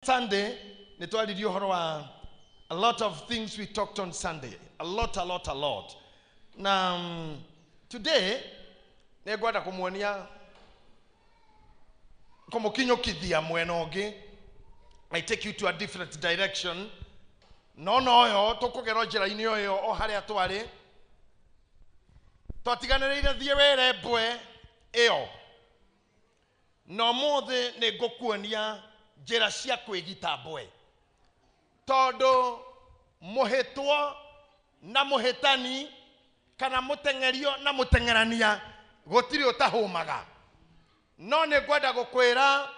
Sunday, a lot of things we talked on Sunday. A lot. Now, today, I take you to a different direction. No, jera cia kwigita boy todo muhetwo na muhetani kana mutengerio na mutengerania gutiri utahumaga no ne gwenda gukwira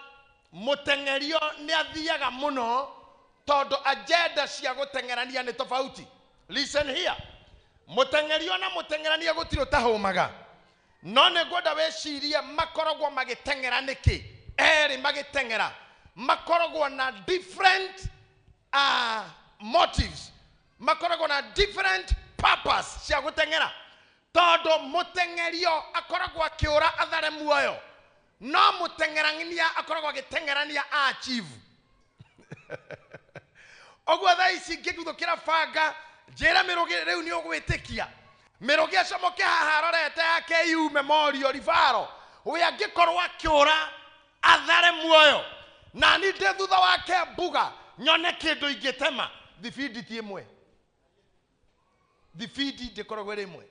mutengerio ni athiaga muno todo agenda cia gutengerania ni tofauti. Listen here, mutengerio na mutengerania gutiri utahumaga no ne gwenda weciria makoragwo magitengera niki eri magitengera makoragwo na different motives, makoragwo na different purpose cia gutengera todo mutengerio akoragwo akiura athare muoyo no mutengerania akoragwo agitengerania achieve ogwo thaici ngiguthukira fanga njira mirugi riu ni ugwitikia mirugi acomoke haha rorete yake KU Memorial Rivaro we angikorwo akiura athare muoyo na ni de thutha wake mbuga nyone kindu ingitema thibidi ti imwe thibidi ndikoragwo rimwe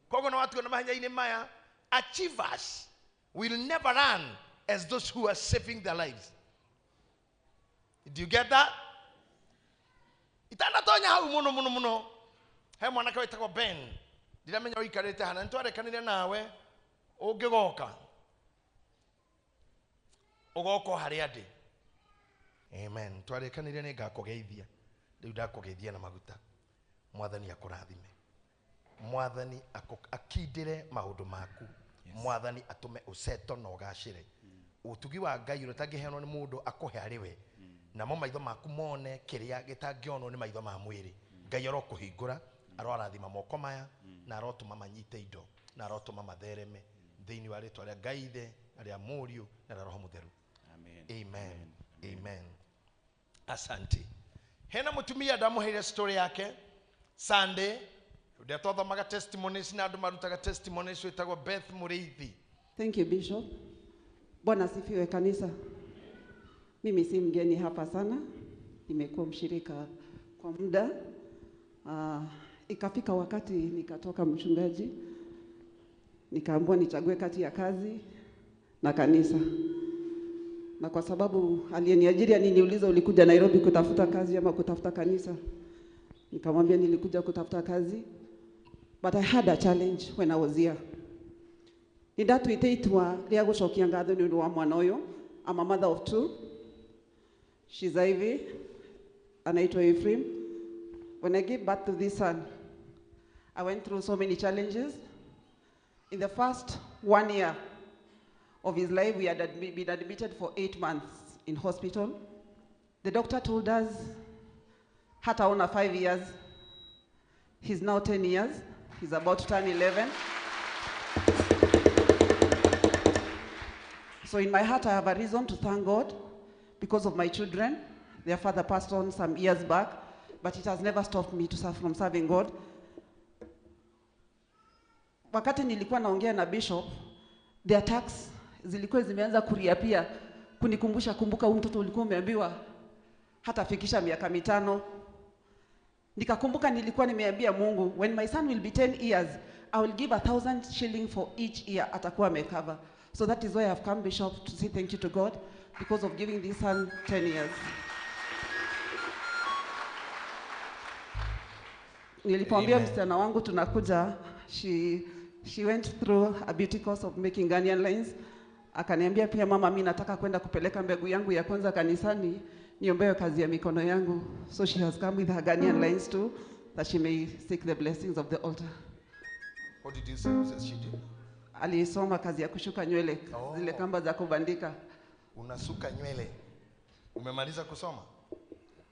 kogo na watu na mahenya-ini maya achievers will never run as those who are saving their lives. Do you get that? Itana tonya hau muno he mwanake witagwo Ben ndiramenya uikarite hana ntwarekanire nawe ungigoka ugoko hari andi. Amen. Twarekanire ni ngakugeithia riu ndakugeithia na maguta mwathani akurathime mwathani akindire maundu maku mwathani atume useto na ugashire utugi wa Ngai utangiheanwo ni mundu akuhe ariwe namo maitho maku mone kiria gitangionwo ni maitho ma mwiri Ngai arokuhingura arorathima moko maya na arotuma manyite indo na arotuma mathereme thiini wa ritwa ria Ngai the ria Muriu na Roho Mutheru. Amen. Amen. Asante. Hena mutumia ndamuheire story yake Sunday ndio twathomaga testimonies na andu marutaga testimonies witagwo Beth Muriithi. Thank you Bishop. Bwana sifiwe kanisa. Mimi si mgeni hapa sana. Nimekuwa mshirika kwa muda. Ikafika wakati nikatoka mchungaji. Nikaambiwa nichague kati ya kazi na kanisa. Na kwa sababu aliyeniajiri aliniuliza ulikuja Nairobi kutafuta kazi ama kutafuta kanisa. Nikamwambia nilikuja kutafuta kazi. But I had a challenge when I was here. Nindatuiteitwa ria gucokia ngatho ni undu wa mwana uyu. I'm a mother of 2. She's Ivy. Anaitwa Ephraim. When I gave birth to this son, I went through so many challenges. In the first 1 year of his life, we had been admitted for 8 months in hospital. The doctor told us, hataona 5 years. He's now 10 years. He's about to turn 11. So in my heart, I have a reason to thank God because of my children. Their father passed on some years back, but it has never stopped me from serving God. Wakati nilikuwa naongea na Bishop, the attacks zilikuwa zimeanza kuriapia kunikumbusha kumbuka huyu mtoto ulikuwa umeambiwa hata fikisha miaka 5. Nikakumbuka nilikuwa nimeambia Mungu, when my son will be 10 years, I will give 1,000 shillings for each year atakuwa amecover. So that is why I have come, Bishop, to say thank you to God because of giving this son 10 years. Nilipomwambia msichana wangu tunakuja, she went through a beauty course of making Ghanaian lines. Akaniambia pia mama, mimi nataka kwenda kupeleka mbegu yangu ya kwanza kanisani, niombewe kazi ya mikono yangu. So she has come with her Ghanaian lines too, that she may seek the blessings of the altar. What did you say she did? Alisoma kazi ya kushuka nywele, zile kamba za kubandika. Unasuka nywele. Umemaliza kusoma?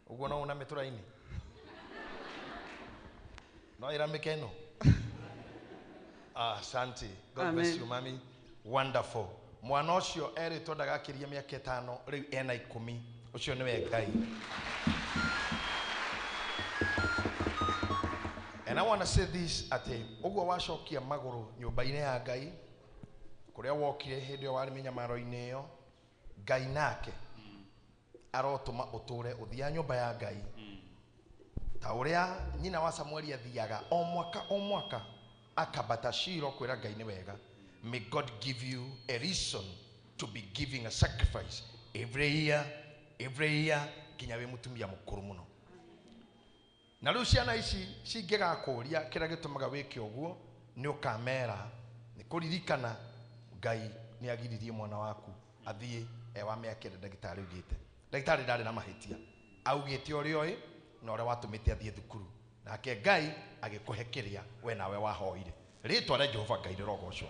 Ugonao una meturaini. No ira mekeno. Asante. God bless you, mommy. Wonderful. Mwana ucio eritwo ndagakiria miaka 5 riu ena 10 ucio niwe Ngai. And I want to say this at uguo wacokia maguru nyumba-ini ya Ngai kuria wokire hindi wari minyamaro-ini iyo Ngai nake arotuma uture uthia nyumba ya Ngai ta uria nyina wa Samueli athiaga o mwaka akabata Shilo kwira Ngai ni wega. May God give you a reason to be giving a sacrifice every year kinya we mutumia mukuru muno. Na riu ciana ici cingigakuria kira gitumaga wike uguo ni ukamera ni kuririkana Ngai ni agiririe mwana waku athie wa miakire ndagitari ugite. Ndagitari ndari na mahitia augite uri oi na uri watumite athie thukuru nake Ngai agikuhe kiria we nawe wahoire. Ritwa ria Jehova Ngai rirogocwo.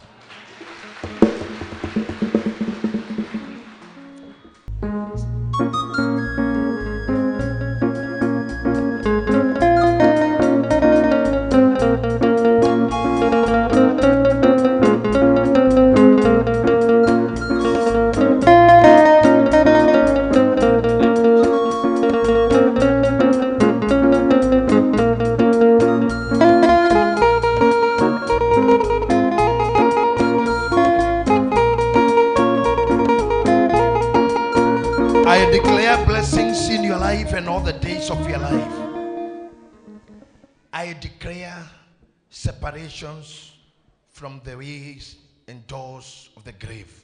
I declare blessings in your life and all the days of your life. I declare separations from the ways and doors of the grave.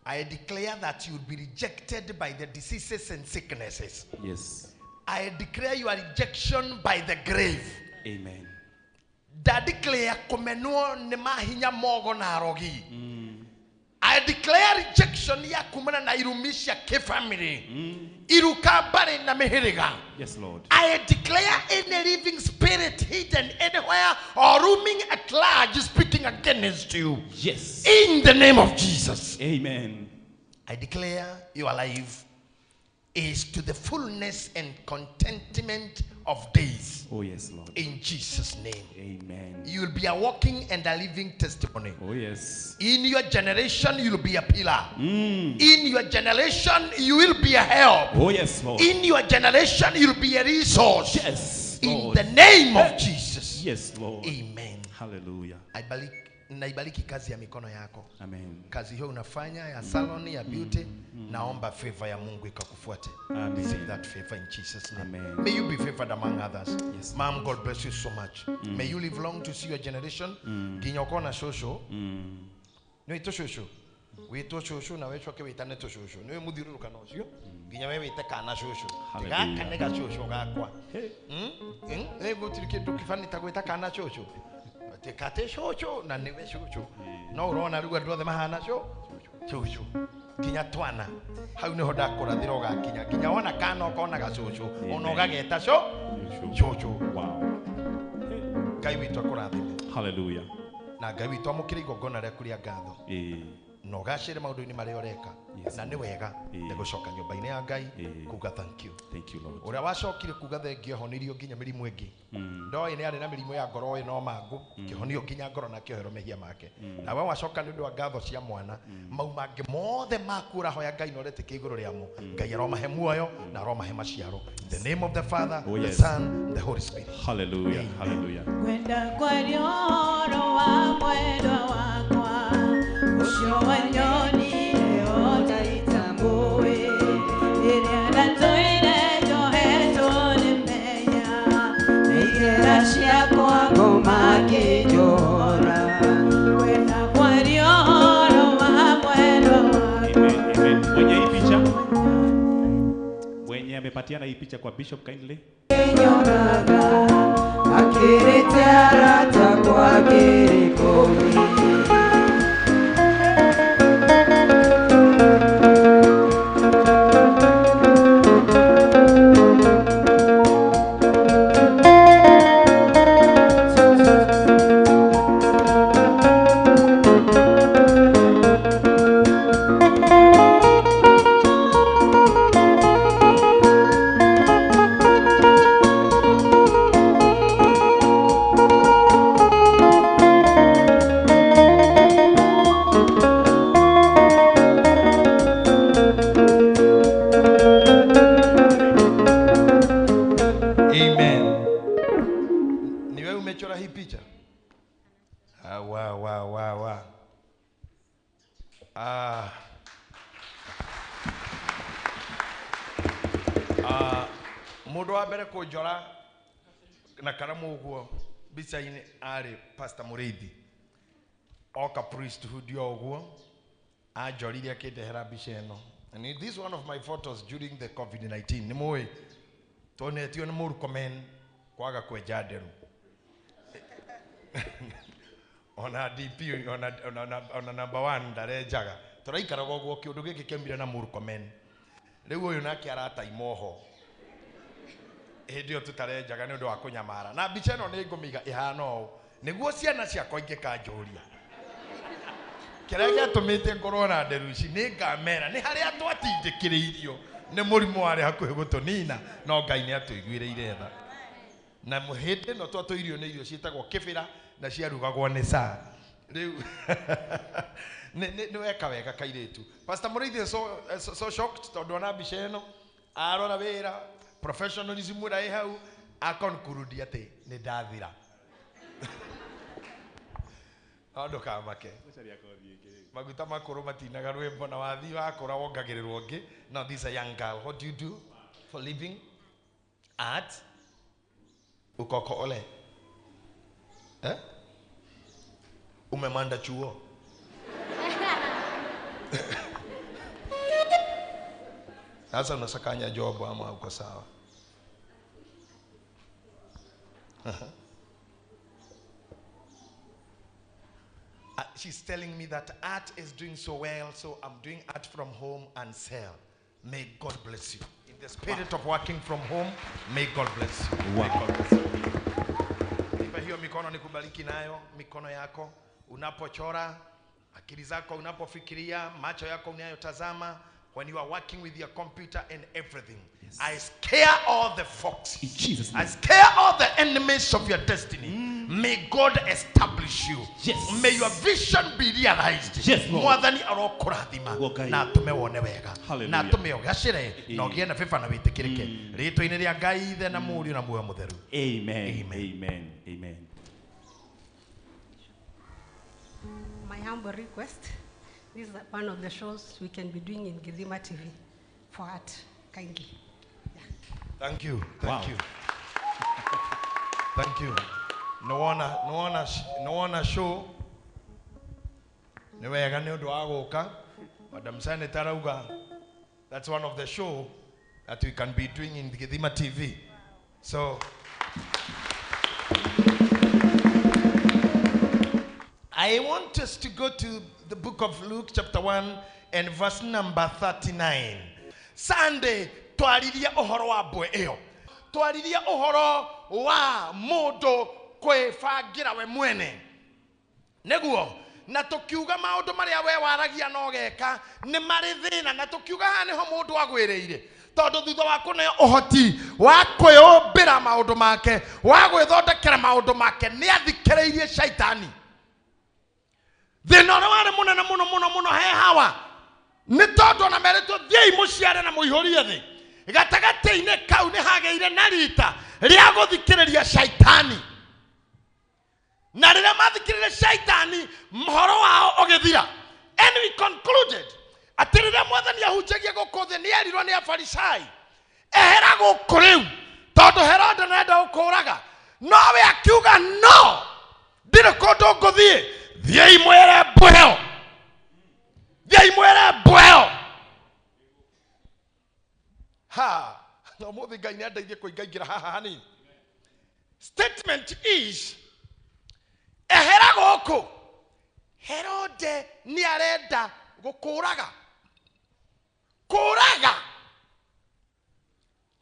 I declare that you will be rejected by the diseases and sicknesses. Yes. I declare your rejection by the grave. Amen. Da declare kumenuo ne mahinya mogo na arogi. I declare rejection ya kumana na irumisha ke family. Irukambare na meheriga. Yes, Lord. I declare any living spirit hidden anywhere or roaming at large speaking against you. Yes. In the name of Jesus. Amen. I declare your life is to the fullness and contentment of days. Oh, yes, Lord. In Jesus' name. Amen. You will be a walking and a living testimony. Oh, yes. In your generation, you will be a pillar. In your generation, you will be a help. Oh, yes, Lord. In your generation, you will be a resource. Yes, In Lord. the name of Jesus. Yes, Lord. Amen. Hallelujah. Naibariki kazi ya mikono yako. Amen. Kazi hiyo unafanya ya salon ya beauty, naomba favor ya Mungu ikakufuate. Amen. Receive that favor in Jesus' name. Amen. May you be favored among others. Yes. Mom, God bless you so much. May you live long to see your generation. Ginyoko na shosho. Ni wito shosho. Wito shosho na wecho ke witane to shosho. Ni mudhiru kana osio. Ginya wewe wite kana shosho. Tiga kanega shosho gakwa. Ego tirike tukifani tagwita kana shosho. Tekate shosho na niwe shosho. No urona ruga ndothe mahana shosho. Ginya twana. Hau niho ndakurathira ugakinya. Ginya wona kana ukona gacosho. Ona ugageta shosho. Wow. Ngai witu akurathime. Hallelujah. Na Ngai witu amukire igongona rĩa kuria ngatho. No gacire maundu-ini maria ureka. Na ni wega nigucoka nyumba-ini ya Ngai kuga thank you. Thank you, Lord. Uria wacokire kuga thengio honirio nginya mirimu ingi. Ndoi ni ari na mirimu ya ngoro no mangu kihonio nginya ngoro na kiohero mehia make. Na we wacoka ni undu wa ngatho cia mwana mauma ngi mothe makura hoya Ngai no retike iguru riamo. Ngai aromahe muoyo na aromahe maciaro. In the name of the Father, the Son, and the Holy Spirit. Hallelujah. Hallelujah. Kwenda kwa rioro wa mwendwa wakwa ucio wa nyoni leo taitambue iria ndatũire njohetwo nĩ menya nĩigera ciakwa ngoma ngĩnjũra kwenda kwa rioro wa mwendwa wakwa. Amen. Mwenye hii picha? Mwenye amepatiana hii picha kwa Bishop kindly? Nyonaga akirite arata kwa kirikoni Mundu wa mbere kunjora na karamu uguo bica-ini ari Pastor Muriithi oka priesthood yo uguo anjorire akindehera bica ino. And this is one of my photos during the COVID-19. Ni muwi tonetio ni Murkomen kwaga kwenja nderu ona DP ona number 1 ndarenjaga turaikaraga uguo kiundu giki kemire na Murkomen riu uyu nake arata imoho hindi tutarenjaga ni undu wa kunyamara na bica ino ni ngumiga ihana u niguo ciana ciakwa ingikanjuria kirege tumite ngorwo na nderu ici ni ngamera ni haria twatindikiriirio ni murimu wari hakuhi gutunina no Ngai ni atuiguireire tha na muhinde no twatuirio ni irio cietagwo kibira na ciarugagwo ni saa riu ni weka wega kairetu. Pastor Muriithi so shocked tondu ona bica ino arora wira professionalism ura hau akonkurudia ati ni ndathira ando kamake maguta makuru matinaga rwimbo na wathi wakura wongagirirwo ngi. Now this is a young girl. What do you do for living? Art. Ukoko ole umemanda chuo sasa unasakanya job ama uko sawa? She's telling me that art is doing so well, so I'm doing art from home and sell. May God bless you. In the spirit of working from home, may God bless you. May God bless you. Ipa hiyo mikono nikubariki nayo, mikono yako unapochora, akili zako unapofikiria, macho yako unayotazama, when you are working with your computer and everything. Yes. I scare all the foxes. In Jesus' name. I scare all the enemies of your destiny. May God establish you. Yes. May your vision be realized. Yes, Lord. Mwathani arokurathima na tumewone wega na tumeogacire na ogie na fifa na witikirike ritwa-ini ria Ngai Ithe na Mũriũ na Muoyo Mũtheru. Amen. Amen. Amen. My humble request, this is one of the shows we can be doing in Githima TV for art. Kindly. Yeah. Thank you. Wow. Thank you. Thank you. No one show. Ni wega ni undu wa guka. Madam Senator arauga that's one of the show that we can be doing in Githima TV. So I want us to go to the book of Luke chapter 1 and verse number 39. Sunday twaririe uhoro wa mbwe iyo. Twaririe uhoro wa mundu kwifangira we mwene. Neguo na tukiuga maundu maria we waragia no geka ni mari thina na tukiuga ha niho mundu agwiriire tondu thutha wa kuneo uhoti wa kwiyumbira maundu make wa gwithondekera maundu make ni athikireirie shaitani. Thina uria wari munene muno he hawa ni tondu na meretwo thiei muciare na muihurie thi gatagati-ini kau ni hageire na rita ria guthikiriria shaitani. Na rĩrĩa mathikĩrĩria shaitani mohoro wao ũgĩthira. And we concluded atĩ rĩrĩa Mwathani ahunjagia gũkũ thĩ nĩerirwo nĩ Afarisai ehera gũkũ rĩu tondũ Herode nĩenda gũkũũraga. Nowe akiuga no, ndirĩ kũndũ ngũthiĩ, thiĩi mwĩre mbweho, thiĩi mwĩre mbweho. Ha, na ũmũthĩ Ngai nĩandeithie kũingaingĩra haha hanini. Statement is ehera gũkũ Herode ni arenda gũkũũraga. Kũũraga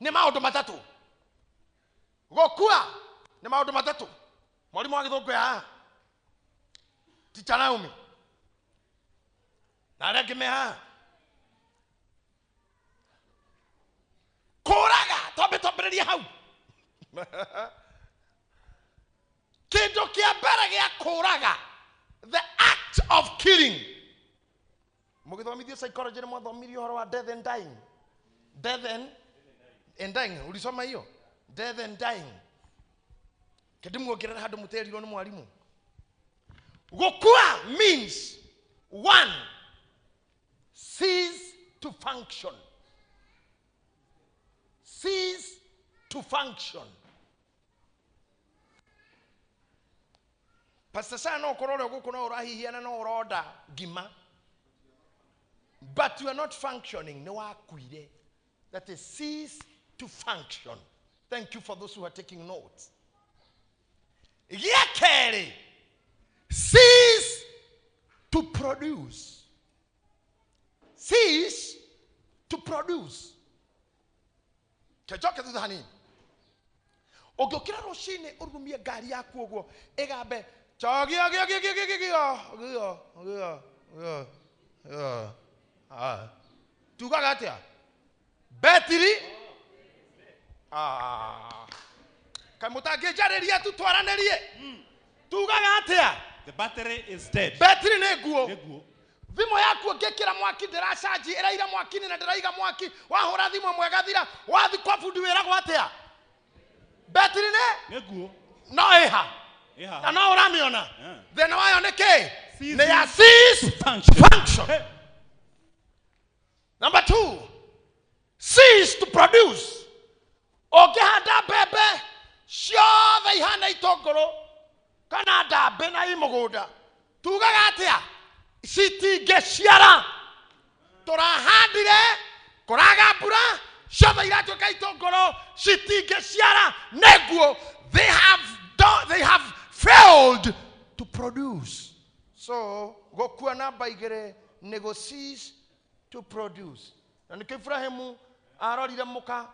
ni maũndũ matatũ. Gũkua ni maũndũ matatũ. Mwalimu wa Gĩthũngũ ya Teacher Naomi na arĩa angĩ me haha. Kũũraga twambĩrĩrie hau. Kindu kia mbere gia kuraga, the act of killing. Mugithomithio psychology ni mwathomirio horo wa death and dying. Death and dying. Ulisoma hiyo? Death and dying. Kedimu okirera handu muterirwo ni mwalimu. Gukua means one, to function. Cease to function. Pastor Sana okorore gukuna orahihiana no oroda gima. But you are not functioning. No akuire. That is cease to function. Thank you for those who are taking notes. Yekere. Cease to produce. Cease to produce. Kejoke tudhani. Ogokira roshine urumie gari yaku ogwo egabe chogio Tugagatia. Battery. Kamutagejareria tutwaranerie. Tugagatia. The battery is dead. Battery neguo. Thimo yaku ngekira mwaki ndiracaji iraira mwaki ni na ndiraiga mwaki wahura thimo mwegathira wathi kwa fundi wira gwatia. Battery neguo. No eha. Na no uramiona. Then why on the K? They are cease function. Number 2, cease to produce. Ogehada bebe, sure they hana itogoro, Canada bena imogoda. Tugagatia, city geshiara, Tora handire, Koraga pura, sure they got to kaitogoro, city geshiara, neguo. They have failed to produce. So, gokuana baigere negocies to produce. And Ifrahimu arorire muka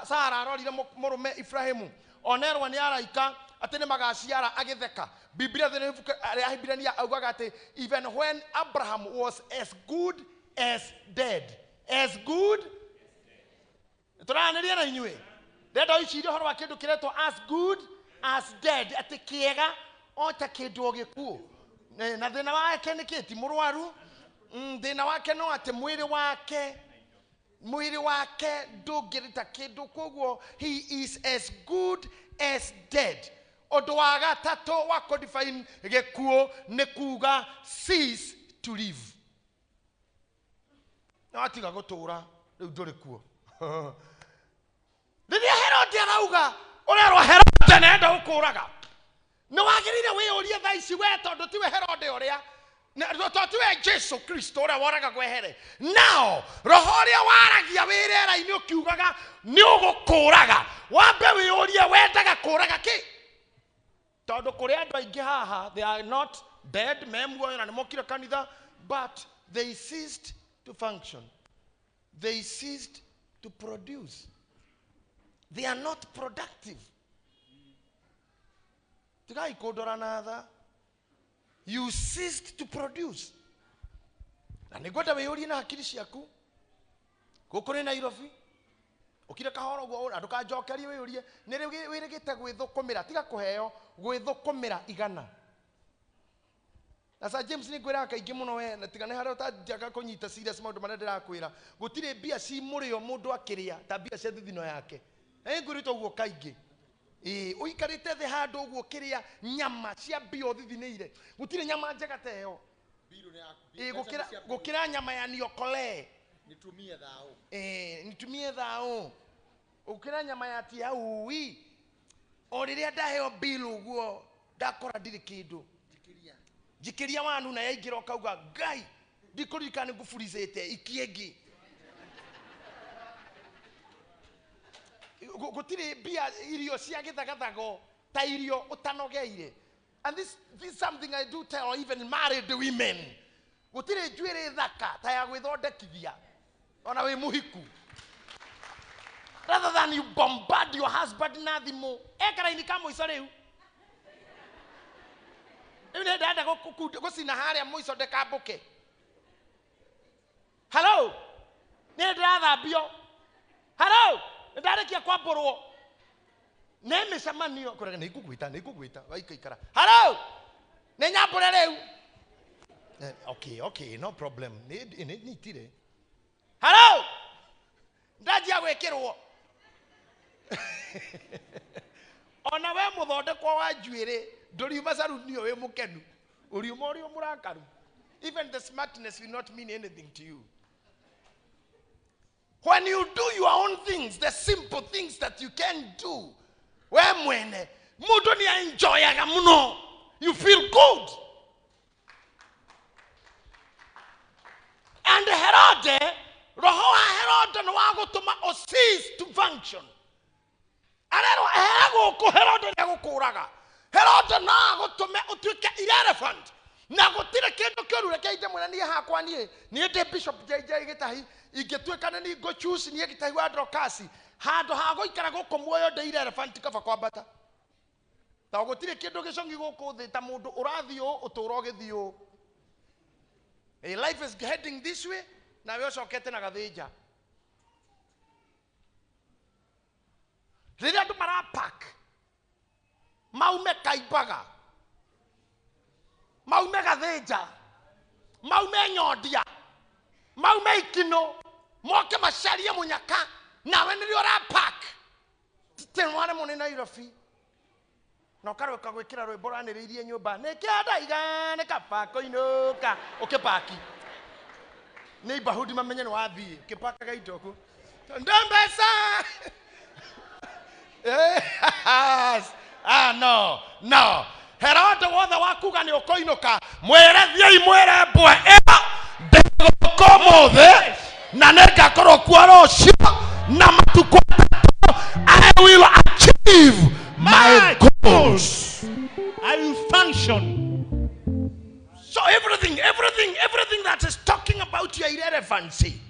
Sara arorire morume Ifrahimu onero ni araika atene magaciara agitheka Biblia thene Ahibirania augaga ati even when Abraham was as good as dead, as good turaniria na inywe ndendo ici rio horwa kindu kireto as good as dead ati kiega o ta kindu ogikuo na thina wake ni kiti murwaru thina wake no ati mwiri wake ndungirita kindu koguo he is as good as dead. Ondo wa gatatu wa codifying gikuo ni kuga cease to live. Na atiga gutura riu nduri kuo. Riria Herod arauga urerwa Herod nenda ukuraga. No wagirire wiurie thaici we tondu tiwe Herod uria Totiwe Jesu Kristo ora waraga kwehere. Now, rohoria waragia wirera ini ukiugaga ni ugukuraga. Wambe wiurie wendaga kuraga ki? Tondu kuri andu aingi haha, they are not dead, memwo na nimokira kanitha, but they ceased to function. They ceased to produce. They are not productive. Tigai kodora nada. You ceased to produce. Na nigwenda wiyuri na akili ciaku. Gukuri Nairobi. Ukire kahoro gwo anduka njokerie wiyurie ni wirigite gwithukumira tiga kuheo gwithukumira igana. Na Sir James ni gwira kaingi muno we na tiga ne haria utanjaga kunyita serious maundu maria ndirakwira. Gutire mbia ci murio mundu akiria ta mbia cia thithino yake. Ngurito gwo kaingi. Uikarite the handu uguo kiria nyama cia bio thithineire gutire nyama njega teo gukira nyama ya niokole nitumie thao ukira nyama ya tia uwi o riria ndaheo bill uguo ndakora ndiri kindu jikiria wanu na yaingira ukauga ngai ndikurikane ngufurizete ikiengi gutire bia irio cia githagathago ta irio utanogeire. And this is something I do tell even married women. Gutire njwire thaka ta ya gwithondekithia ona we muhiku. Rather than you bombard your husband na thimo ekara ini kama ico riu ine dada gusina haria muico dekambuke. Hello ne ndathambio. Hello ndarekia kwamborwo ne micemanio kurega ni ikugwita waikaikara. Hello ne nyambure riu. Okay no problem ni tire. Hello ndajia gwikirwo ona we muthondekwa wa njwire nduriuma saruni we mukenu uriuma uri murakaru. Even the smartness will not mean anything to you. When you do your own things, the simple things that you can do, you feel good. And Herod, roho wa Herod no wagutuma o cease to function. Arero ehego ko Herod ne gukuraga. Herod na gutume utuike irrelevant. Na gutire kindu kiru rekeite mwana ni hakwa ni de bishop JJ Gitahi ingetuikana ni go choose ni Gitahi wa drokasi hando hago ikara guko muoyo de irrelevant kaba kwambata. Ta gutire kindu gicongi guku thi ta mundu urathio uturo githio. A life is heading this way. Na wewe sokete na gathija. Rĩrĩa andũ marapack maume Kaibaga, maume gathija, maume Nyondia, maume Ikino, moke macarie Munyaka, nawe nĩrĩo ũrapack. Tĩmwana mũnene Nairobi. Na ũkarũka gwĩkĩra rwĩmbo ranĩrĩirie nyũmba. Nĩkĩandaiga nĩ kaba kũinũka ũkĩpaki. Neighborhood mamenye no athi kipaka gaitoko ndambesa no Herod wothe wakuga ni ukoinuka mwere thiei mwere mbwe ĩyo ndĩgũkomothe na nĩngakorwo kuo rũciũ na matukũ I will achieve my goals. I will function. So everything that is talking about your irrelevancy.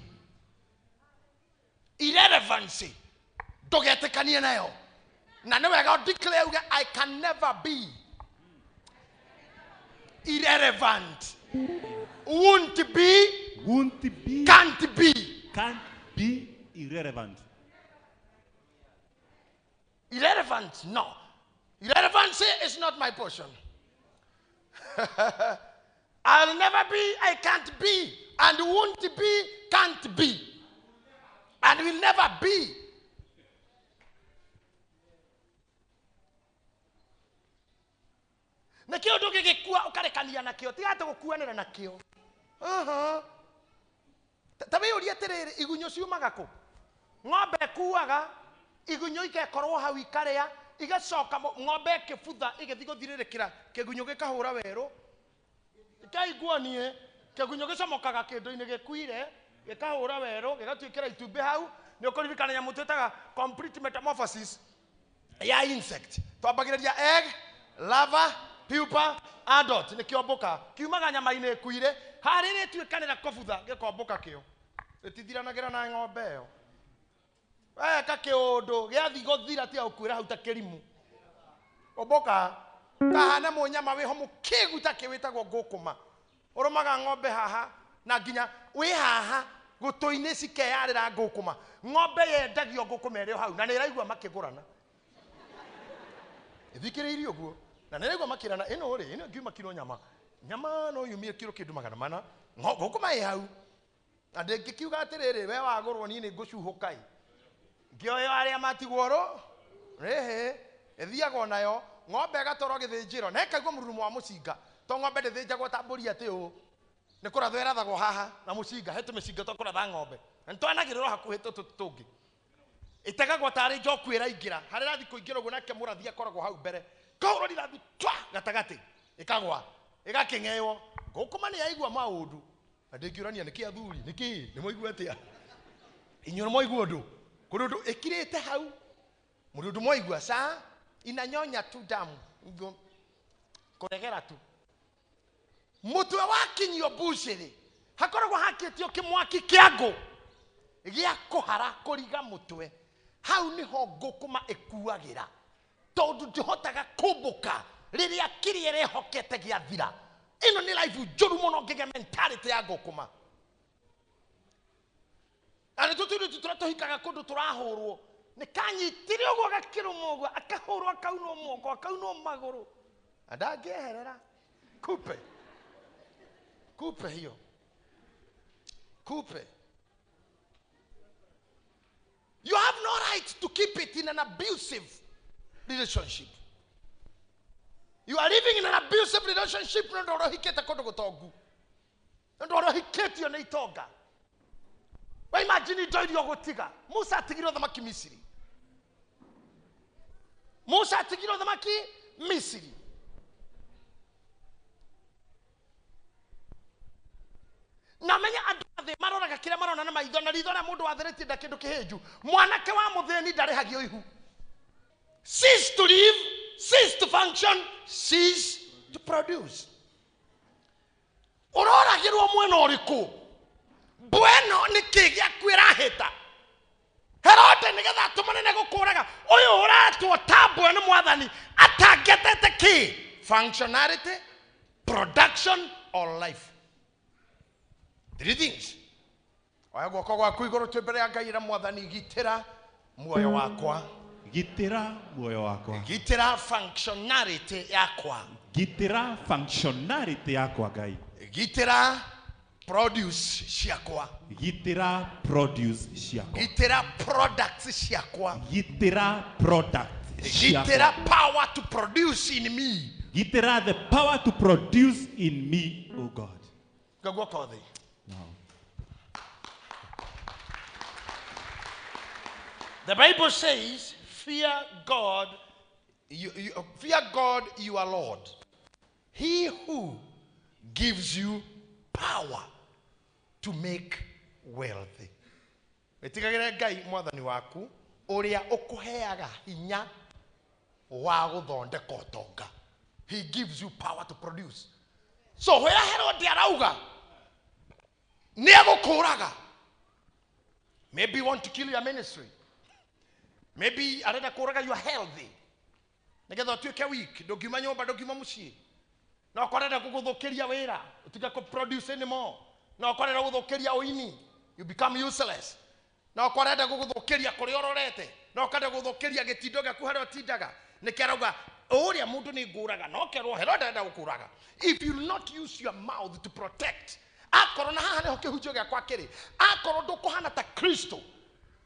Dogetekanie nayo. Na newega declare I can never be irrelevant. Won't be, can't be Irrelevant. Irrelevant, no. Irrelevancy is not my portion. I'll never be, I can't be, and won't be, can't be, and will never be. Nakio ndoge gikua ukarekania nakio tigate gukuanira nakio. Tabe uri atiriri igunyo ciumaga ku. Ng'ombe kuaga igunyo ikekorwo hau ikaria igacoka ng'ombe kibutha igethi guthiririkira kigunyo gikahura weru. Ikaiguanie kigunyo gicomokaga kindu-ini gikuire gikahura weru gigatuikira itumbi hau ni ukuririkana nyamu twitaga complete metamorphosis ya insect. Twambagiriria egg, larva, pupa, adult ni kiomboka kiumaga nyama-ini ikuire harire tuikanira kobutha gikomboka kio itithiranagira na ng'ombe yo ka kiundu giathi guthira tia ukwira hau ta kirimu omboka kahana munyama wiho mukigu ta kiwitagwo ngukuma urumaga ng'ombe haha na nginya wi haha gutu-ini cikeyarira ngukuma ng'ombe yendagio ngukuma ĩrĩ hau na nĩ ĩraigua makĩgũrana ithikĩrĩirie ũguo na nĩ ĩraigua makĩrana ĩno ngiuma kilo nyama no yumie kilo kĩndũ 400 ngukuma ĩ hau na ndĩngĩkiuga atĩrĩrĩ we wagũrwo niĩ nĩ ngũcuhũkai ngĩoyo arĩa matigwo ĩthiagwo nayo ng'ombe ĩgatwarwo gĩthĩnjĩro na ĩkaigua mũrurumo wa mũcinga to ng'ombe ndĩthĩnjagwo ta mbũri atĩ ũũ nĩ kũratho ĩrathagwo haha na mũcinga he tũmĩcinga twa kũratha ng'ombe na nĩtwanagĩrĩrwo hakuhĩ tũtũ tũngĩ ĩtegagwo tarĩ njoku ĩraingĩra harĩa ĩrathiĩ kũingĩra ũguo nake mũrathi akoragwo hau mbere kahũrwo rithathi twa gatagatĩ ĩkagwa ĩgakĩng'eyo ngũkũma nĩ yaigua maũndũ na ndĩngĩũrania nĩkĩ athuri nĩkĩ nĩ mwaigua atĩa inyuĩ nĩ mwaigua ũndũ kũrĩ ũndũ ĩkirĩte hau mũrĩ ũndũ mwaigua saa inanyonya tu damu kũregera tu mũtwe wakinyio bucĩrĩ hakoragwo hakĩtio kĩmwaki kĩa ngũ gĩa kũhara kũriga mũtwe hau nĩho ngũkũma ĩkuagĩra tondũ ndĩhotaga kũmbũka rĩrĩa kĩrĩa ĩrehokete gĩathira ĩno nĩ life njũru mũno ngĩgĩa mentality ya ngũkũma na nĩ tũtũrĩa tũhikaga kũndũ tũrahũrwo nĩ kanyitire ũguo gakĩrũma ũguo akahũrwo akaunwo moko akaunwo magũrũ na ndangĩeherera kupe hiyo kupe. You have no right to keep it in an abusive relationship. You are living in an abusive relationship na ndo rohikete kondo gotogu ndo rohiketio na itonga we imagine ito irio gutiga Musa atigirwo thamaki Misiri. Musa atigirwo thamaki Misiri. Na menya andu athe maroraga kira marona na maitho na ritho na mundu watheretie nda kindu kihinju. Mwanake wa mutheni ndarehagio ihu. Cease to live, cease to function, cease to produce. Uroragirwo mwena uriku? Bueno ni kigia kwirahita. Herode nigetha tumanene gukuraga. Uyu uratwo tabwe ni mwathani atagetete ki? Functionality, production or life. Three things. Oya guoko gwaku iguru twembere ya Ngai ra mwathani gitira muoyo wakwa. Gitira moyo wako. Gitira functionality yakwa. Gitira functionality yako Ngai. Gitira produce ciakwa. Gitira produce ciakwa. Gitira products ciakwa. Gitira product. Gitira power to produce in me. Gitira the power to produce in me, oh God. Gagwa kothe. Now. The Bible says, fear God, fear God, you are Lord. He who gives you power to make wealthy. Etigagire Ngai mwathani waku uria ukuheaga hinya wa guthondeka utonga. He gives you power to produce. So where Herod arauga ni agukuraga. Maybe you want to kill your ministry. Maybe arenda kuraga you are healthy. Nigetha tuike weak, ndongima nyumba ndongima mucii. No kwarenda kuguthukiria wira, utiga ku produce anymore. No kwarenda guthukiria uini, you become useless. No kwarenda kuguthukiria kuri ororete. No kwarenda guthukiria gitindo gaku haria utindaga. Nikerauga uria mundu ni nguraga, no kerwo Herode arenda gukuraga. If you will not use your mouth to protect, akorwo na haha niho kihunjio giakwa kiri, akorwo ndukuhana ta Kristo,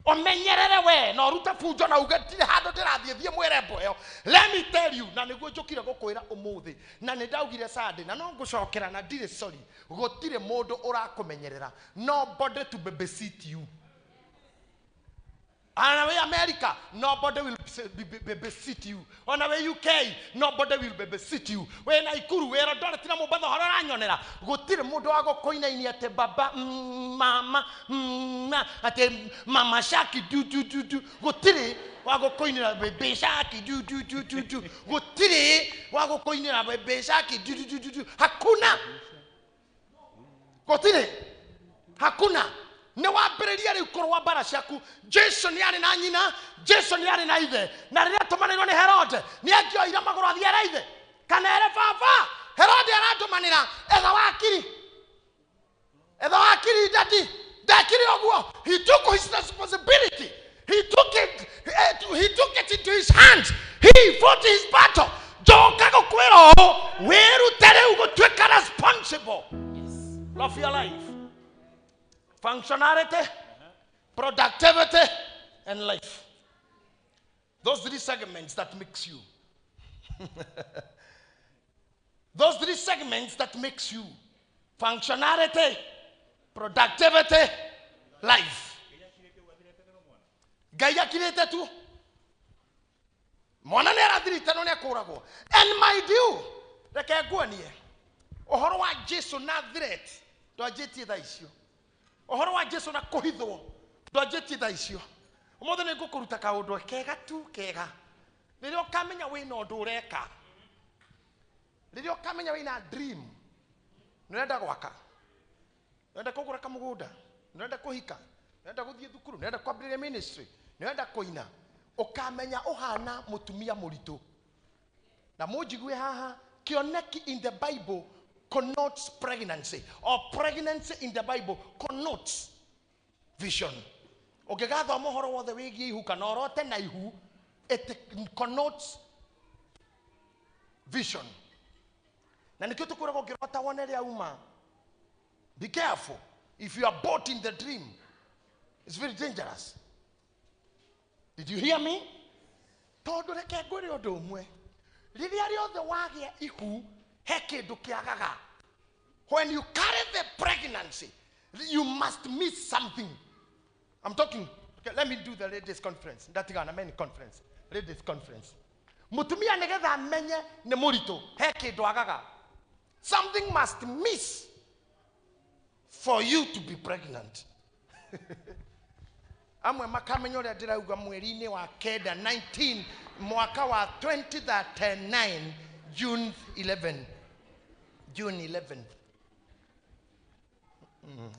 omenyerere we no ruta fujo na ugatire hando ndirathie mwere mboyo. Let me tell you, na niguo njukire gukwira umuthi na nindaugire Sunday na no ngucokera na ndire sorry, gutire mundu urakumenyerera, nobody to babysit you. On the way America, nobody will babysit you. On the way UK, nobody will babysit you. When I kuru, where I don't know about the Horanonera, go to the Modago Coina at the Baba, Mama, at the Mama Shaki, do, go to the Wago Coina, baby Shaki, do, go to the Wago Coina, baby Shaki, do, Hakuna. Go to the Hakuna. Ne wabereria ri korwa barashaku Jason yari na nyina Jason yari na ithe na riria tumanirwo ni Herode ni angioira maguru athiera ithe kana ere baba Herode aratumanira etha wakiri daddy dakiri oguo. He took his responsibility, he took it into his hands, he fought his battle. Joka gokwiro weru tere ugo tweka responsible. Yes. Love your life. Functionality, productivity, and life. Those three segments that makes you. Those three segments that makes you. Functionality, productivity, life. Gaya kirete tu. Mwana ne adirita no ne kurago. And my dear, reke guanie. Ohoro wa Jesu Nazareth. Do ajeti da isio. Ohoro wa Jesu na kohithwo ndojeti tha icio. Umothe ni ngukuruta kaundu kega tu kega. Riria ukamenya wina undu ureka. Riria ukamenya wina dream. Nurenda gwaka. Nurenda kugura kamugunda. Nurenda kuhika. Nurenda guthie thukuru. Nurenda kwambĩrĩria ministry. Nurenda kuina. Ukamenya uhana mutumia muritu. Na mujigue haha kioneki in the Bible connotes pregnancy, or pregnancy in the Bible connotes vision. Ogegatho mohoro wothe wigie ihu kana orote na ihu, it connotes vision. Na nikio tukurego ngirota wone ria uma. Be careful. If you are bought in the dream, it's very dangerous. Did you hear me? Tondu reke ngwire undu umwe. Riria riothe wagia ihu heke dukiagaga. When you carry the pregnancy, you must miss something. I'm talking. Okay, let me do the ladies conference. That's a men conference. Ladies conference. Mutumia negetha menye ne murito. Heke doagaga. Something must miss for you to be pregnant. Amwe makamenyo ya dirauga mweri wa keda 19 mwaka wa 2039 June 11. June 11th.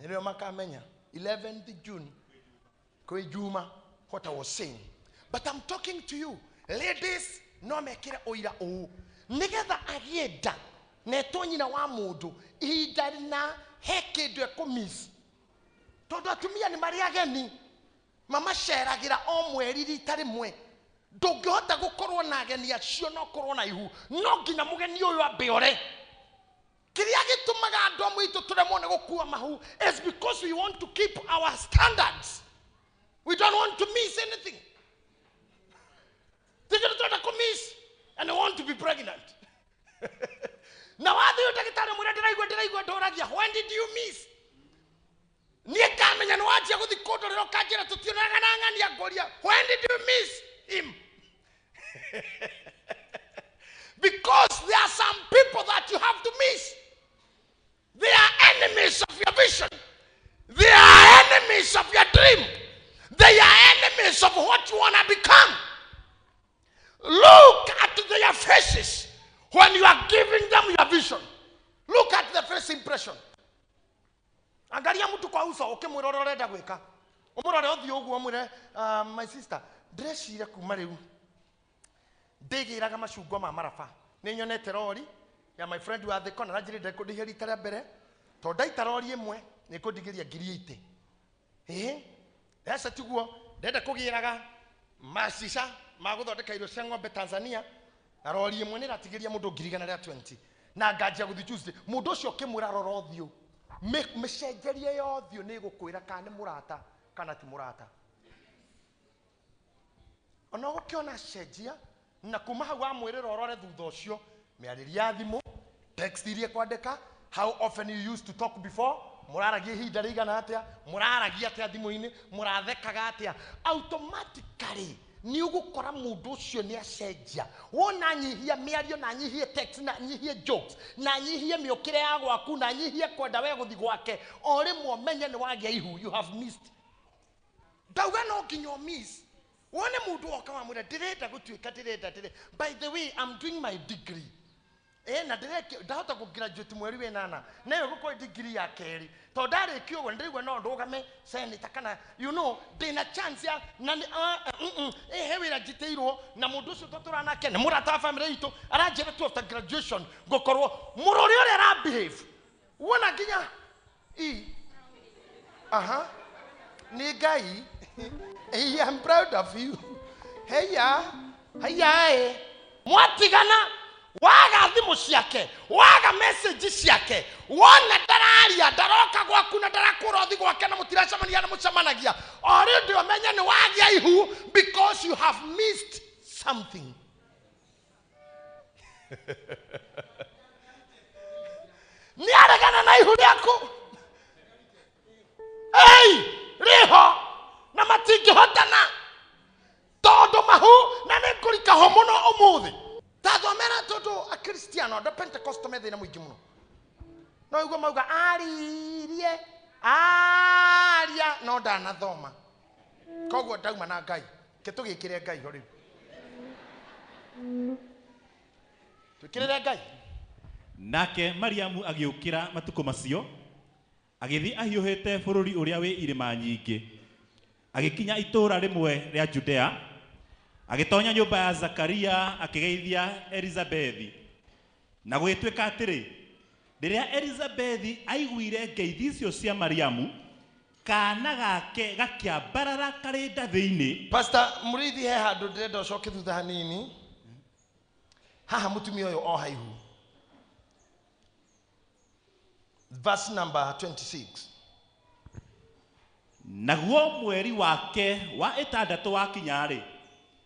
Ile makamenya 11th June. Kwa Juma, what I was saying. But I'm talking to you. Ladies, no mekira oira o. Nigetha agieda neto nyina wa mundu idarina heke dwe komis. Todo atumia ni mari ageni. Mama sheragira o mweri ritari mwe. Ndungihota gukorwo na ageni acio no korwo na ihu. No nginya mugeni uyu abeore. Kiria gitumaga andu amwe itu turemwo ne gukua mahu is because we want to keep our standards. We don't want to miss anything. They don't want to miss and they want to be pregnant. Now, when did you miss? When did you miss him? Because there are some people that you have to miss. They are enemies of your vision. They are enemies of your dream. They are enemies of what you want to become. Look at their faces when you are giving them your vision. Look at the first impression. Angalia mtu kwa uso ukimurororeda gweka. Umurore othi oguo mwire my sister dress ira kuma riu. Ndegiraga macungwa ma marafa. Ninyonete rori ya my friend wa the corner najirinde kudihiria itara mbere. To ndaita rori imwe nikudigiria ngiri 80. Esa tiguo ndenda kugiraga masisa maguthondeka irio cia ng'ombe Tanzania na rori imwe ni ratigiria mundu 120 na ngajia guthi Tuesday mundu ucio kimwira roro thio mecenjerie yo thio ni gukwira kana ni murata kana ti murata ona gukiona cenjia na kuma hau amwirira orore thutha ucio miariria thimu text irie kwandika how often you used to talk before muraragia ihinda rigana atia muraragia atia thimu-ini murathekaga atia automatically ni ugukora mundu ucio ni acenjia wona nyihia miario na nyihie text na nyihie jokes na nyihie miokire ya gwaku na nyihie kwenda we guthi gwake ori mo menye ni wagia ihu you have missed dauga no nginyo miss wone mundu okawa mwira ndirenda gutuika ndirenda by the way I'm doing my degree na direke ndahota ku graduate mweri we nana nayo guko degree ya keri to ndarikio we ndirigwe no ndugame senator kana you know ndina chance ya na hewira jiteirwo na mundu ucio tuturanake ni murata family itu aranjira tu after graduation gokorwo murori ore ara behave wona nginya ni gai I am proud of you heya mwatigana waga thimu ciake waga message ciake wona ndararia ndaroka gwaku na ndarakurathi gwake na mutiracemania na mucemanagia already omenya ni wagia ihu because you have missed something. Ni aragana na ihu riaku riho na matingihotana todo mahu na nikurika homono umuthi tathomera todo a Cristiano the Pentecostal method na mwingi muno no igwa mauga aririe aria no ndanathoma koguo ndauma na Ngai kitugikire Ngai ho riu tukirire Ngai nake Mariamu agiukira matuko macio agithi ahiuhite bururi uria wi irima nyingi agikinya itura rimwe ria Judea agitonya nyumba ya Zakaria akigeithia Elizabeth na gwitwika atiri riria Elizabeth aiguire ngeithi icio cia Mariamu kana gake gakiambarara karinda thiini. Pastor Murithi he handu ndirenda ucoke thutha hanini haha mutumia uyu o haihu verse number 26 naguo mweri wake wa itandatu wa kinyari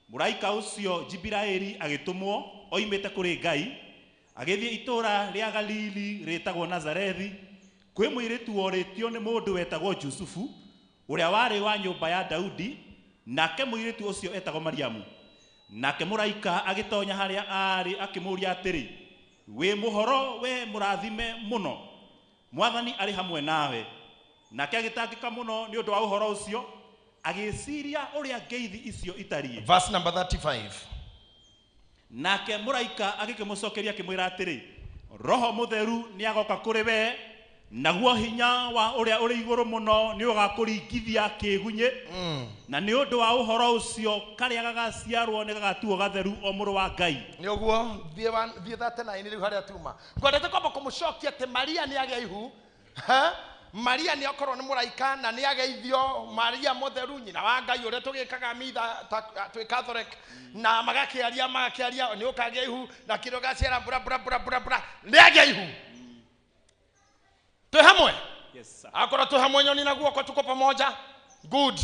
muraika ucio Jibiraeli agitumwo oimite kuri Ngai agithie itura ria Galili ritagwo Nazarethi kwi mwiritu woritio ni mundu wetagwo Jusufu uria wari wa nyumba ya Daudi, nake muiritu ucio etagwo Mariamu. Nake muraika agitonya haria ari akimuria atiri, we muhoro we murathime muno, Mwathani ari hamwe nawe. Nake agitangika muno ni undu wa uhoro ucio, agiciria uria ngeithi icio itariĩ. Verse number 35. Nake muraika agikimucokeria akimwira atiri, Roho Mutheru ni agoka kuri we, naguo hinya wa uria uri iguru muno ni ugakuringithia kigunye. Na ni undu wa uhoro ucio karia gagaciarwo ni gagatuo gatheru o muru wa Ngai. Ni uguo thie 39 riu haria tuma. Ngwendete kwamba kumucokia ati Maria ni ageihu. Maria ni okorwo ni muraika na ni ageithio Maria Mutheru nyina wa Ngai uria tugikaga mitha twi Catholic na magakiaria ni ukageihu na kiro gaciara bra ni ageihu. Tu hamwe? Yes sir. Akora tu hamwe nyoni na guoko tuko pamoja. Good.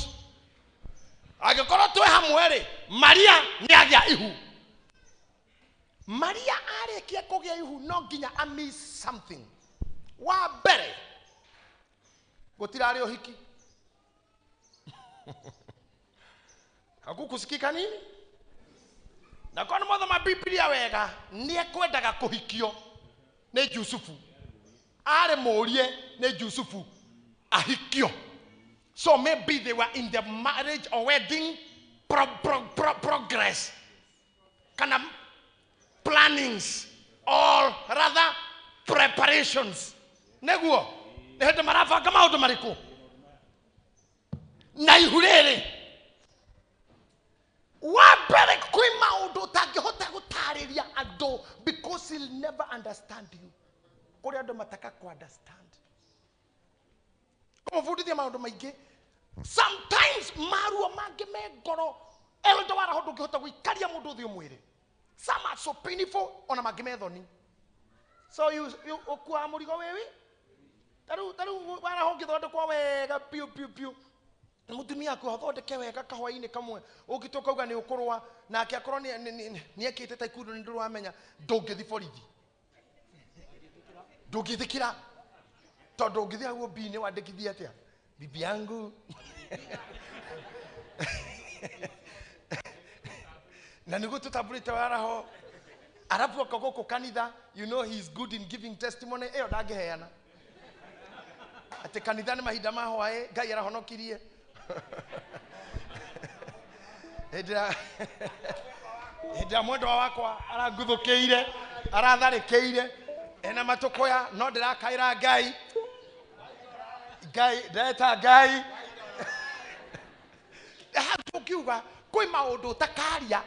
Agikora tu hamwe ri Maria ni ageihu. Maria arekia kugia ihu no nginya miss something. Wa mbere gutirari uhiki. Hakukusikika nini? Na kwa motho mabiblia wega ni ekwendaga kuhikio ni Yusufu. Are morie ni Yusufu ahikio. So maybe they were in the marriage or wedding progress. Kind of plannings or rather preparations. Neguo nehete marafanga maundu mariku na ihurere wa mbere kwi maundu utangihota gutariria andu because he'll never understand you. Kuri andu mataka ku understand kumufundithia maundu maingi. Sometimes maruo mangi me ngoro endo waraho ngihota guikaria mundu thio mwire. Some are so painful ona mangi me thoni. So you ukua murigo wewe taru waraho ngithondekwa wega piu mutumia aku athondeke wega kahwaini kamwe ugitoka uga ni ukurwa nake akorwo ni ekite taikundo ni ndu wamenya ndungithi borithi ndungithikira tondu ungithi aguo bini wandikithia atia bibi yangu na niguo tutabulite waraho arabu akagoko kanitha. You know he is good in giving testimony. Eyo ndageheana ati kanitha ni mahinda ma hwae Ngai arahonokirie Hidra mwendo wakwa aranguthukiire aratharikeire ena matukoya no ndirakaira Ngai ndeta Ngai hapukiuga kwi maundu utakaria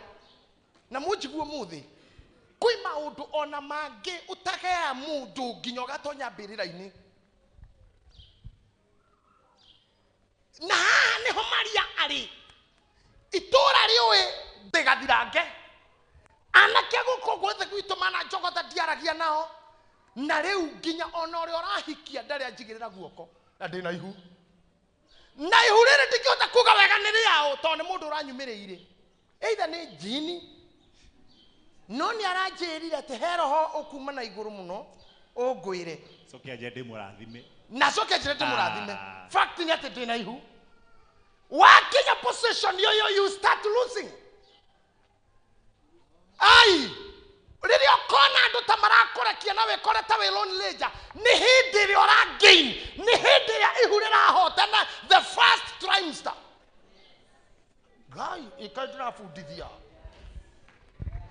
na mujiguo muthi kwi maundu ona mangi utagea mundu nginya gatonya mbirira-ini. Na niho Maria ari itura riwe ndigathirange anake guko gwethe gwitu mana njogotha ndiaragia nao na riu nginya ona uri orahikia ndari anjigirira guoko na ndina ihu na ihu riri ndingihota kuga wega ni riao tondu ni mundu uranyumiriire either ni jini no ni aranjirire ati heroho ukuma na iguru muno ungwire soke ajende murathime na soke ajende murathime. Fact ni ati ndina ihu wakinya position yo you start losing. Ai riria kona andu ta marakorekia nawe kore ta we lonely ja ni hindi ri ora gain ni hindi ya ihurira hotana the first trimester guy ikadra fundithia.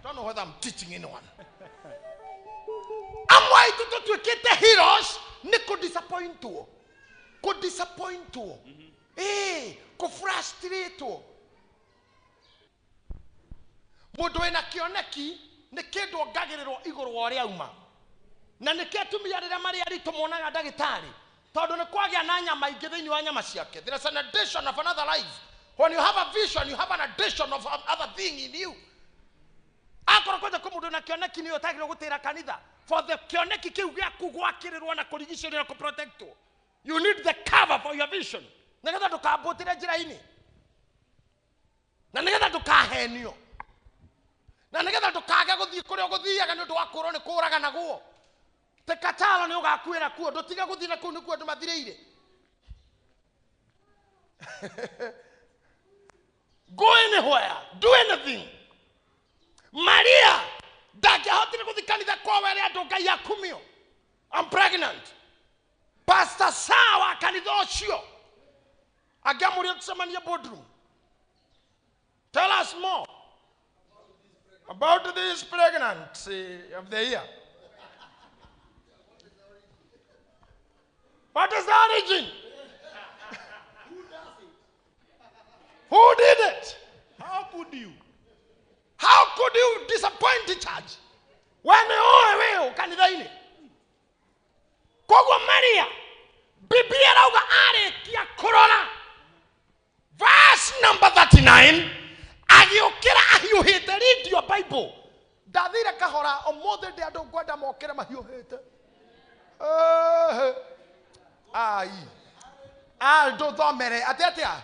Don't know whether I'm teaching anyone. Amwai tutwekete heroes ni ku disappoint tu ku frustrate mundu ena kioneki ni kindu ongagirirwo iguru wa ria uma na ni ketumia riria mari aritu monaga ndagitari tondu ni kwagia na nyama ingi thiini wa nyama ciake. There is an addition of another life. When you have a vision, you have an addition of other thing in you. Akora kwaja kumundu na kioneki ni otagirwo gutira kanitha for the kioneki kiu gia kugwakirirwo na kurigicirira ku protect. You need the cover for your vision. Nagetha ndukambutire njira-ini na nagetha ndukahenio na nagetha ndukage guthii kuria guthiaga ni undu wa kurwo ni kuraga naguo tekatalo ni ugakwira kuo ndutige guthii na kuu ni kuo ndu mathirire Go anywhere, do anything. Maria, ndangĩahotire gũthiĩ kanitha kwa were andũ Ngai akumio. I'm pregnant. Pastor Sawa kanitha ũcio agamũria tũcemanie boardroom. Tell us more about this pregnancy of the year. What is the origin? Who did it? How could you? How could you disappoint the church when wewe kanithaini? Kogo Maria, Biblia rauga arĩkia kũrora. Verse number 39, agiũkĩra ahiũhĩte. Read your Bible. Ndathire kahora ũmũthĩ ndĩ andũ ngwenda mokĩre mahiũhĩte. Ndũthomere atĩa.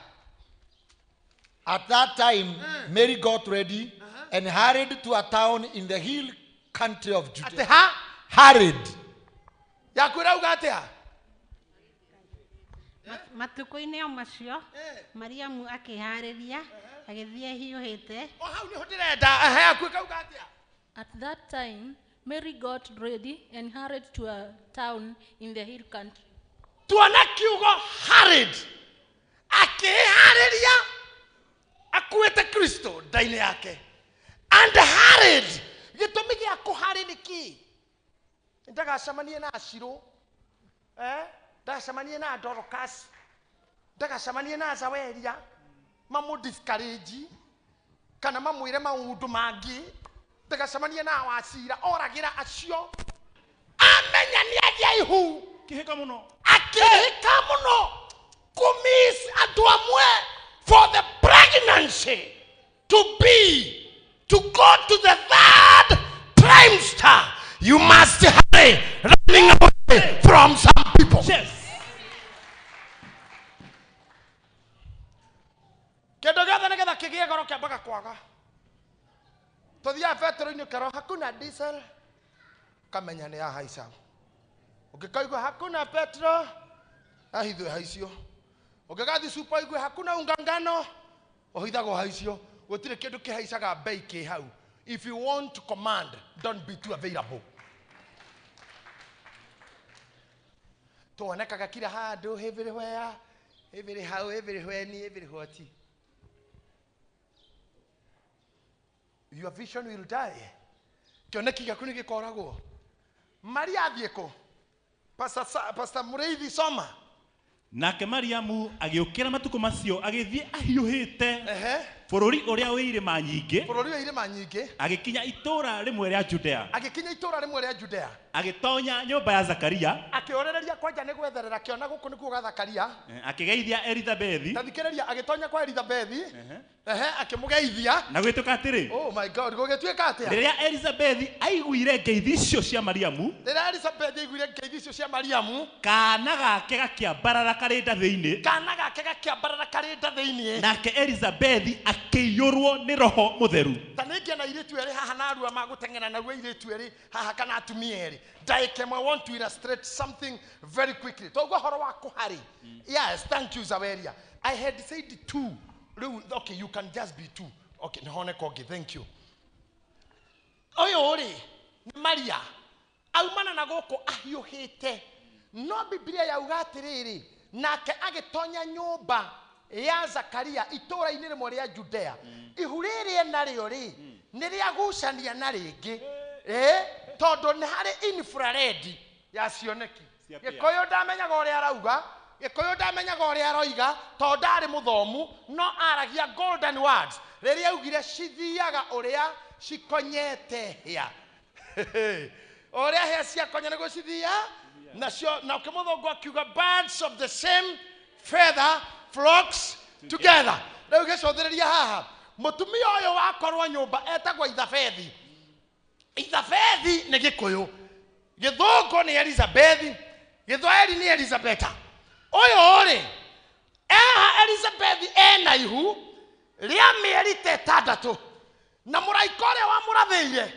At that time, Mary got ready and hurried to a town in the hill country of Judah. Hurried. Yakwĩrauga atĩa? Matukũ-inĩ o macio, Mariamu akĩharĩria, agĩthiĩ hiũhĩte. Hau nĩho ndĩrenda. Yakwĩrauga atĩa? At that time, Mary got ready and hurried to a town in the hill country. Tuona kiugo hurried. Akĩharĩria akuĩte Kristo ndainĩ yake. And hurried. Gĩtũmi gĩa kũharĩ nĩ kĩĩ? Ndagacemanie na Ashiro. Ndagacemanie na Dorcas. Ndagacemanie na Zaweria. Mamu discourage. Kana mamwĩre maũndũ mangĩ. Ndagacemanie na Wacira. Oragĩra acio. Amenya nĩ agĩa ihu. Kĩhĩka mũno. Akĩhĩka mũno. Kumiss andũ amwe for the pregnancy to go to the third trimester. You must hurry, running away from some people. Yes. Kĩndũ gĩothe nĩgetha kĩgĩe goro kĩambaga kwaga. Tũthiaga betũrũ-inĩ kero hakuna diesel, kamenya nĩ yahaica. Ũngĩkaigua hakuna petro, ahithwe haicio. Ũngĩgathiĩ super igwe hakuna unga ngano, ũhithagwo haicio. Gũtirĩ kĩndũ kĩhaicaga bei kĩ hau. If you want to command, don't be too available. Tuonekaga kila handũ, everywhere, every how, everywhere, ni every what. Your vision will die. Kĩoneki gĩaku nĩ gĩkoragwo. Maria athiĩ kũ? Pastor Mũrĩithi soma. Nake Mariamu agiũkĩra matukũ macio agĩthiĩ ahiũhĩte bũrũri ũrĩa wĩ irĩma nyingĩ. Agĩkinya itũũra rĩmwe rĩa Judea. Agĩtonya nyũmba ya Zakaria. Akĩorereria kwanja nĩ gwetherera kĩona gũkũ nĩ kuuga Zakaria. Akĩgeithia Elizabethi. Tathikĩrĩria agĩtonya kwa Elizabethi. Akĩmũgeithia. Na gwĩtũka atĩrĩ. Oh my God, gũgĩtuĩka atĩa? Rĩrĩa Elizabethi aiguire ngeithi icio cia Mariamu. Kaana gake gakĩambarara karĩ nda thĩinĩ. Nake Elizabethi akĩiyũrwo nĩ Roho Mũtheru. Ta nĩngĩ na airĩtu erĩ haha na arua magũteng'era na ruo airĩtu erĩ haha kana atumia erĩ. Ndagĩka ĩmwe, I want to illustrate something very quickly. Toguo horo wa kũharĩ. Yes, thank you Zaweria. I had said two. Okay, you can just be two. Okay, nĩhone kongi, thank you. Ũyũ rĩ, nĩ Maria. Aumana na gũkũ ahiũhĩte. No Biblia yauga atĩrĩrĩ, nake agĩtonya nyũmba ya Zakaria itũũra-inĩ rĩmwe rĩa Judea. Ihu rĩrĩ narĩo rĩ, nĩ rĩagucania na rĩngĩ. Tondũ nĩ harĩ infrared ya cioneki. Gĩkũyũ ndamenyaga ũrĩa arauga, Gĩkũyũ ndamenyaga ũrĩa aroiga, tondũ ndarĩ mũthomu, no aragia golden words. Rĩrĩa augire cithiaga ũrĩa cikonyete hĩa. Ũrĩa hĩa ciakonya nĩguo cithia. Nacio na kĩmũthũngũ akiuga birds of the same feather flocks together. Rĩu gĩcũthĩrĩria haha. Mũtumia ũyũ wakorwo nyũmba etagwo Ithabethi. Ithabethi nĩ Gĩkũyũ. Gĩthũngũ nĩ Elizabethi. Gĩthwaĩri nĩ Elizabeta. Ũyũ rĩ, Elizabethi ena ihu rĩa mĩeri 6. Na mũraika ũrĩa wamũrathĩire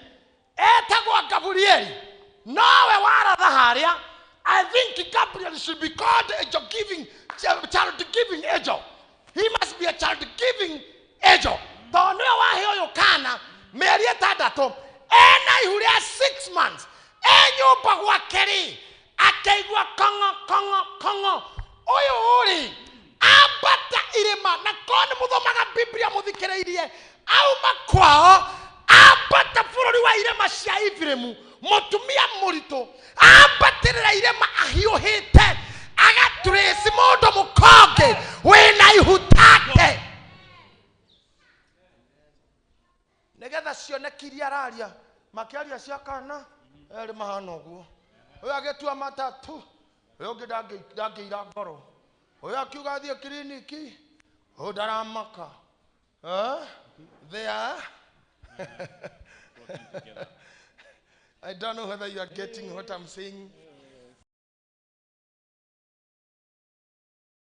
etagwo Gabrieli. Nowe waratha harĩa. I think Gabriel should be called angel giving, child giving angel. auma na kone muthomaga Biblia muthikireirie auma kwao ambata bururi wa irema cia Ifremu mutumia muritu ambatirira irema ahiuhite agatrace mundu mukonge wina ihutake negetha cionekiria araria makiaria cia kana eri mahana uguo uyu agetua matatu uyu ungi ndangeira ngoro uyu akiuga athie kliniki uyu ndaramaka there I don't know whether you are getting what I'm saying.